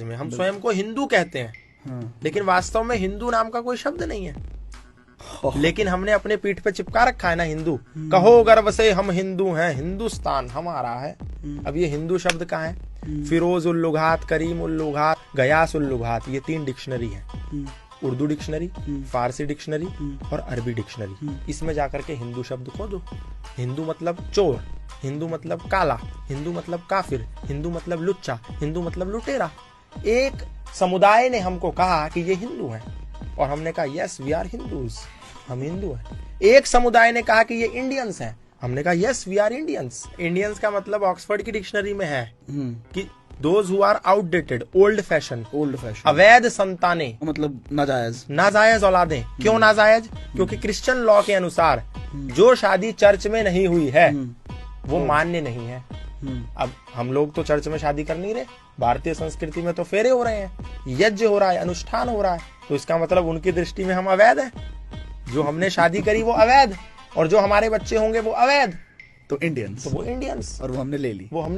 में हम स्वयं को हिंदू कहते हैं, लेकिन वास्तव में हिंदू नाम का कोई शब्द नहीं है, लेकिन हमने अपने पीठ पे चिपका रखा है ना हिंदू। कहो गर्व से हम हिंदू हैं, हिंदुस्तान हमारा है। अब ये हिंदू शब्द कहाँ है? फिरोज उल लुगात, करीम उल लुगात, गयास उल लुगात, ये 3 डिक्शनरी है, उर्दू डिक्शनरी, फारसी डिक्शनरी और अरबी डिक्शनरी। इसमें जाकर के हिंदू शब्द खोदो। हिंदू मतलब चोर, हिंदू मतलब काला, हिंदू मतलब काफिर, हिंदू मतलब लुच्चा, हिंदू मतलब लुटेरा। एक समुदाय ने हमको कहा कि ये हिंदू हैं और हमने कहा यस वी आर हिंदूज, हम हिंदू हैं। एक समुदाय ने कहा कि ये इंडियंस हैं, हमने कहा yes we are Indians. Indians का मतलब ऑक्सफोर्ड की डिक्शनरी में है कि those who are outdated, old fashion, अवैध संतानें, मतलब नाजायज औलादें। क्यों नाजायज? क्योंकि क्रिश्चियन लॉ के अनुसार जो शादी चर्च में नहीं हुई है वो मान्य नहीं है। अब हम लोग तो चर्च में शादी कर नहीं रहे, भारतीय संस्कृति में तो फेरे हो रहे हैं, यज्ञ हो रहा है, अनुष्ठान हो रहा है, तो इसका मतलब उनकी दृष्टि में हम अवैध हैं। जो हमने शादी करी वो अवैध, और जो हमारे बच्चे होंगे वो अवैध, तो इंडियंस, तो वो इंडियंस, और वो हमने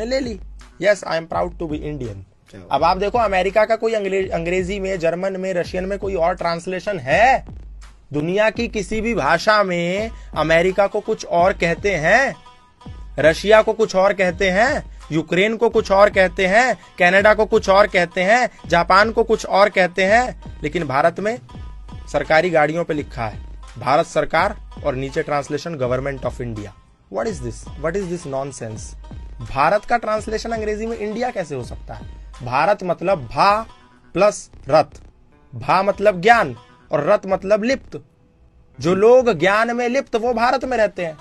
ले ली। Yes I am proud to be Indian. अब आप देखो अमेरिका का कोई अंग्रेजी में, जर्मन में, रशियन में कोई और ट्रांसलेशन है? दुनिया की किसी भी भाषा में अमेरिका को कुछ और कहते हैं, रशिया को कुछ और कहते हैं, यूक्रेन को कुछ और कहते हैं, कनाडा को कुछ और कहते हैं, जापान को कुछ और कहते हैं, लेकिन भारत में सरकारी गाड़ियों पे लिखा है भारत सरकार और नीचे translation government of India. What is this? What is this nonsense? Bharat का ट्रांसलेशन अंग्रेजी में इंडिया कैसे हो सकता है? भारत मतलब भा प्लस रथ, भा मतलब ज्ञान और रथ मतलब लिप्त। जो लोग ज्ञान में लिप्त वो भारत में रहते हैं,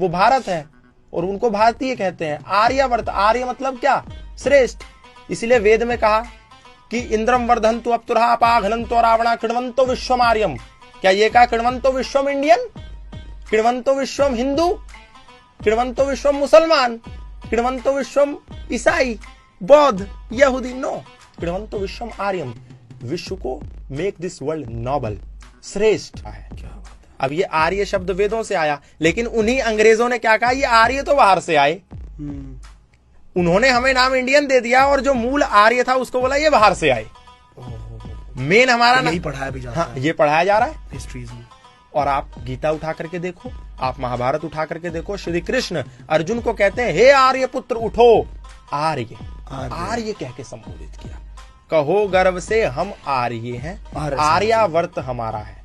वो भारत है और उनको भारतीय कहते हैं। आर्यवर्त, आर्य मतलब क्या? श्रेष्ठ। इसलिए वेद में कहा कि इंद्रम वर्धंतु अप्तुरहा अपाघनंतो रावणा कृण्वन्तो विश्वम आर्यम। क्या ये कहा कृण्वन्तो विश्वम इंडियन, कृण्वन्तो विश्वम हिंदू, कृण्वन्तो विश्वम मुसलमान, कृण्वन्तो विश्वम ईसाई, बौद्ध, यहूदी? नो, कृण्वन्तो विश्वम आर्यम। विश्व को मेक दिस वर्ल्ड नोबल, श्रेष्ठ है। अब ये आर्य शब्द वेदों से आया, लेकिन उन्हीं अंग्रेजों ने क्या कहा? ये आर्य तो बाहर से आए। उन्होंने हमें नाम इंडियन दे दिया और जो मूल आर्य था उसको बोला ये बाहर से आए। मेन हमारा यही पढ़ाया भी जाता है। ये पढ़ाया जा रहा है हिस्ट्रीज में। और आप गीता उठा करके देखो, आप महाभारत उठा करके देखो, श्री कृष्ण अर्जुन को कहते हैं हे आर्य पुत्र उठो। आर्य, आर्य कह के संबोधित किया। कहो गर्व से हम आर्य हैं, आर्यावर्त हमारा है।